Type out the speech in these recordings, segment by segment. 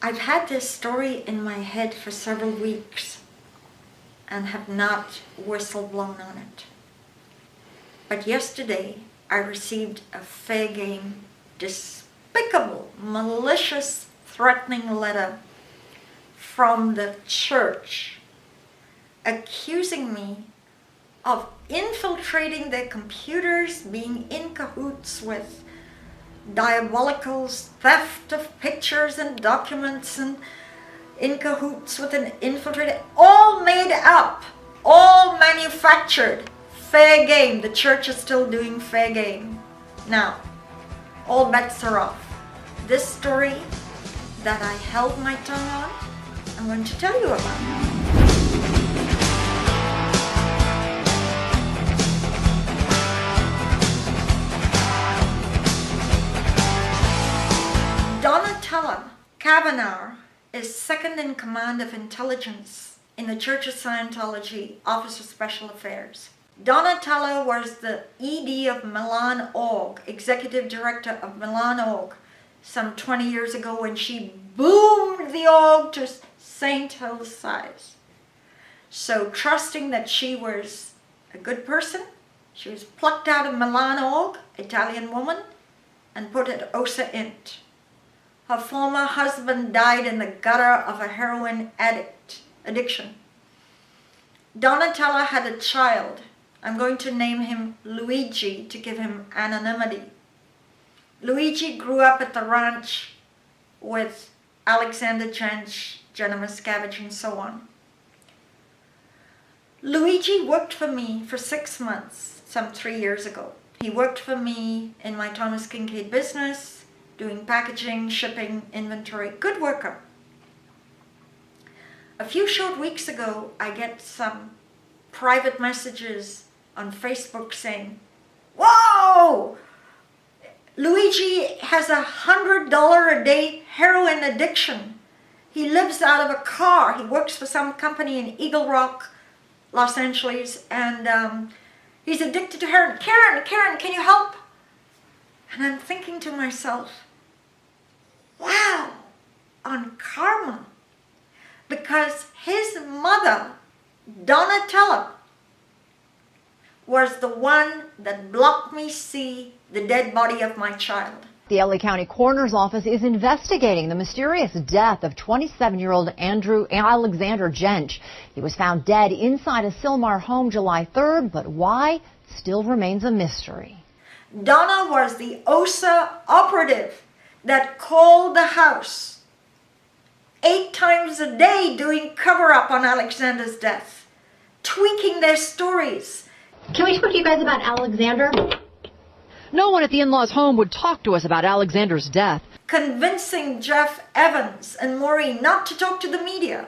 I've had this story in my head for several weeks and have not whistle-blown on it. But yesterday, I received a fair game, despicable, malicious, threatening letter from the church accusing me of infiltrating their computers, being in cahoots with diabolical theft of pictures and documents, and in cahoots with an infiltrator, all made up, all manufactured. Fair game. The church is still doing fair game. Now, all bets are off. This story that I held my tongue on, I'm going to tell you about. Kavenaar is second in command of intelligence in the Church of Scientology, Office of Special Affairs. Donatella was the ED of Milan Org, Executive Director of Milan Org, some 20 years ago when she boomed the org to Saint Hill size. So trusting that she was a good person, she was plucked out of Milan Org, Italian woman, and put at OSA Int. Her former husband died in the gutter of a heroin addiction. Donatella had a child. I'm going to name him Luigi to give him anonymity. Luigi grew up at the ranch with Alexander Jensch, Jenna Miscavige, and so on. Luigi worked for me for 6 months, some 3 years ago. He worked for me in my Thomas Kincaid business, doing packaging, shipping, inventory. Good worker. A few short weeks ago, I get some private messages on Facebook saying, "Whoa! Luigi has $100 a day heroin addiction. He lives out of a car. He works for some company in Eagle Rock, Los Angeles, and he's addicted to heroin. Karen, can you help?" And I'm thinking to myself, wow, on karma. Because his mother, Donatella, was the one that blocked me see the dead body of my child. The LA County Coroner's Office is investigating the mysterious death of 27-year-old Alexander Jensch. He was found dead inside a Sylmar home July 3rd, but why still remains a mystery. Donna was the OSA operative that called the house 8 times a day doing cover-up on Alexander's death, tweaking their stories. Can we talk to you guys about Alexander? No one at the in-laws' home would talk to us about Alexander's death. Convincing Jeff Evans and Maureen not to talk to the media.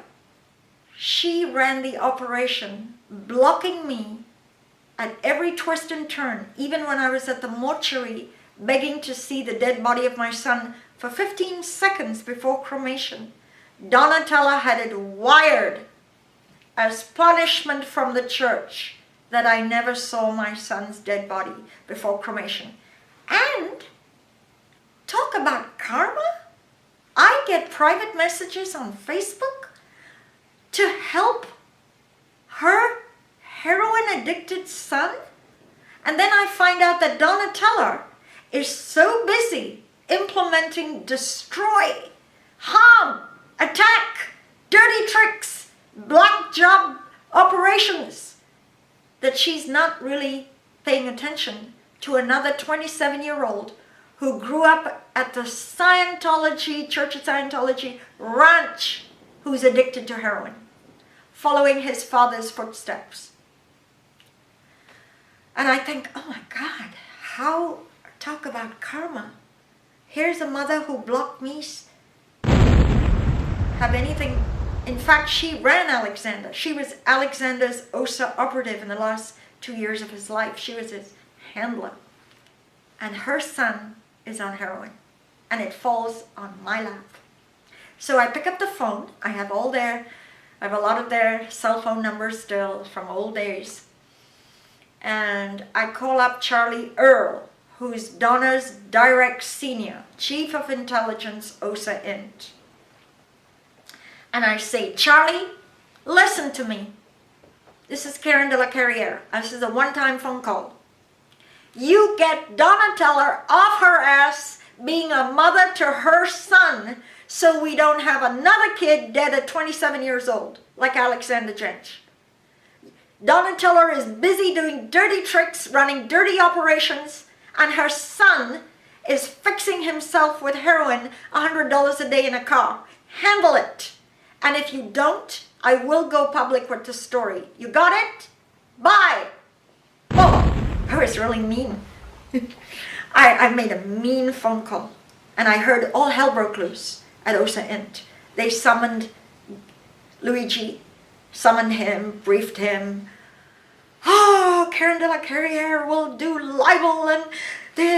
She ran the operation, blocking me at every twist and turn, even when I was at the mortuary begging to see the dead body of my son for 15 seconds before cremation. Donatella had it wired as punishment from the church that I never saw my son's dead body before cremation. And talk about karma. I get private messages on Facebook to help her heroin-addicted son. And then I find out that Donatella is so busy implementing destroy, harm, attack, dirty tricks, black job operations that she's not really paying attention to another 27-year-old who grew up at the Scientology, Church of Scientology ranch, who's addicted to heroin, following his father's footsteps. And I think, oh my God, how talk about karma. Here's a mother who blocked me have anything. In fact, she ran Alexander. She was Alexander's OSA operative in the last 2 years of his life. She was his handler. And her son is on heroin. And it falls on my lap. So I pick up the phone. I have a lot of their cell phone numbers still from old days. And I call up Charlie Earl, who's Donna's direct senior, Chief of Intelligence, OSA Int. And I say, Charlie, listen to me. This is Karen de la Carriere. This is a one-time phone call. You get Donatella off her ass being a mother to her son so we don't have another kid dead at 27 years old, like Alexander Jentsch. Donatella is busy doing dirty tricks, running dirty operations, and her son is fixing himself with heroin $100 a day in a car. Handle it. And if you don't, I will go public with the story. You got it? Bye. Oh, I was really mean. I made a mean phone call. And I heard all hell broke loose at OSA Int. They summoned Luigi, summoned him, briefed him. Oh, Karen de la Carriere will do libel and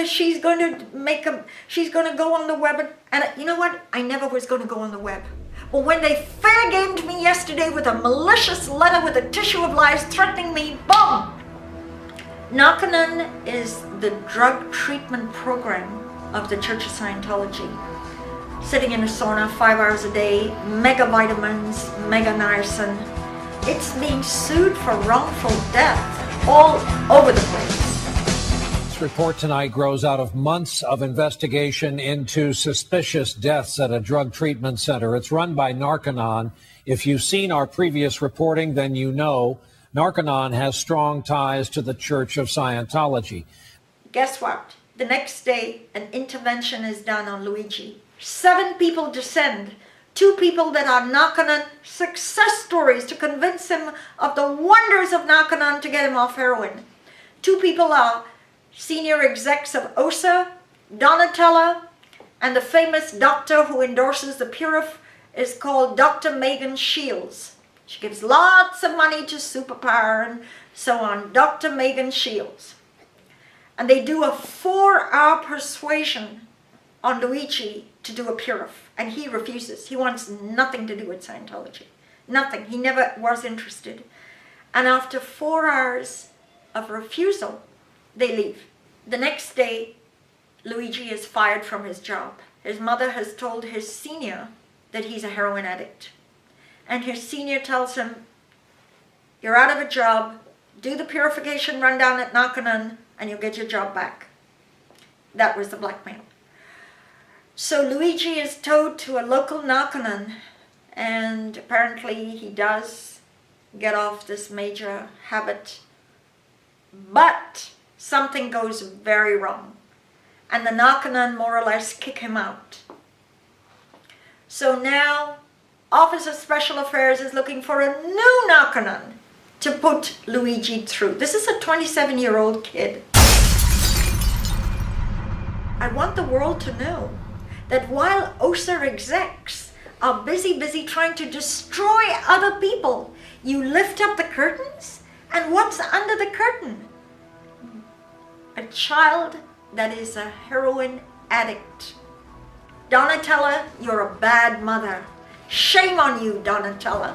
she's going to go on the web. And you know what? I never was going to go on the web. But when they fair gamed me yesterday with a malicious letter with a tissue of lies threatening me, boom! Nakanan is the drug treatment program of the Church of Scientology. Sitting in a sauna 5 hours a day, mega vitamins, mega niacin. It's being sued for wrongful death all over the place. This report tonight grows out of months of investigation into suspicious deaths at a drug treatment center. It's run by Narconon. If you've seen our previous reporting, then you know Narconon has strong ties to the Church of Scientology. Guess what? The next day, an intervention is done on Luigi. 7 people descend. 2 people that are Narconon success stories to convince him of the wonders of Narconon to get him off heroin. 2 people are senior execs of OSA, Donatella, and the famous doctor who endorses the Purif is called Dr. Megan Shields. She gives lots of money to Superpower and so on. Dr. Megan Shields. And they do a 4-hour persuasion on Luigi to do a Purif. And he refuses. He wants nothing to do with Scientology. Nothing. He never was interested. And after 4 hours of refusal, they leave. The next day, Luigi is fired from his job. His mother has told his senior that he's a heroin addict. And his senior tells him, you're out of a job, do the purification rundown at Narconon, and you'll get your job back. That was the blackmail. So Luigi is towed to a local Narconon, and apparently he does get off this major habit. But something goes very wrong, and the Narconon more or less kick him out. So now, Office of Special Affairs is looking for a new Narconon to put Luigi through. This is a 27-year-old kid. I want the world to know that while OSA execs are busy trying to destroy other people, you lift up the curtains, and what's under the curtain? A child that is a heroin addict. Donatella, you're a bad mother. Shame on you, Donatella.